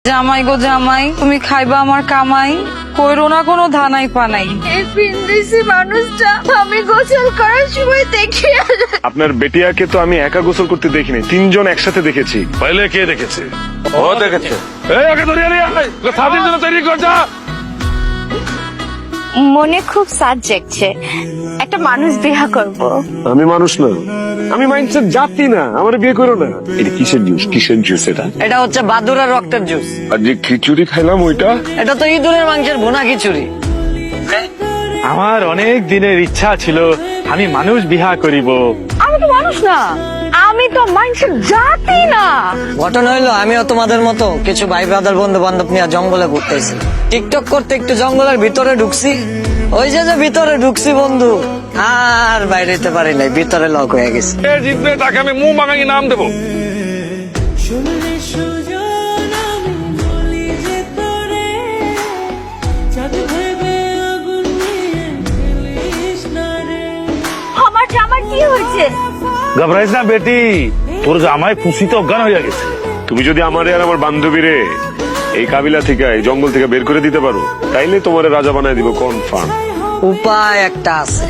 জামাই গো জামাই, তুমি খাইবা আমার কামাই, কইরো না কোনো ধানাই পানাই। এই পিন্দিসি মানুষটা আমি গোসল করার সময় দেখি। আপনার বেটিয়াকে তো আমি একা গোসল করতে দেখিনি, তিনজন একসাথে দেখেছি। পহলে কে দেখেছে? ও দেখেছে। এই ওকে ধরিয়ে নিয়ে আয়, ওকে শাদির জন্য তৈরি কর যা। মনে খুব সাজ জাগছে, একটা মানুষ বিয়া করব। আমি মানুষ না, আমি মাইন্ডসেট জাতি না, আমার বিয়ে করো না। এটা কিসের জুস? কিসের জুস এটা? এটা হচ্ছে বাদুড়ার রক্তের জুস। আর যে খিচুড়ি খাইলাম ওইটা? এটা তো ইঁদুরের মাংসের ভুনা খিচুড়ি। আমার অনেক দিনের ইচ্ছা ছিল আমি মানুষ বিহা করিব। আমি তো মানুষ না, আমি তো মানুষের জাতি না। ঘটনা হইলো আমিও তোমাদের মতো কিছু ভাই ব্রাদার বন্ধু বান্ধব নিয়ে জঙ্গলে ঘুরতেছি। টিকটক করতে একটু জঙ্গলের ভিতরে ঢুকছি, ওই যে ভিতরে ঢুকছি বন্ধু, আর বাইরে যেতে পারি নাই, ভিতরে লক হয়ে গেছে। এ জিতবে তাকে আমি মুখ মাঙাই নাম দেবো। আমার জামার কি হয়েছে? ঘবরাইস না বেটি, তোর জামাই খুশিতে অজ্ঞান হয়ে গেছে। তুমি যদি আমারে আর আমার বান্ধবীরে এই কাবিলা থেকে, এই জঙ্গল থেকে বের করে দিতে পারো, তাইলে তোমারে রাজা বানায় দিব কনফার্ম। উপায় একটা আছে।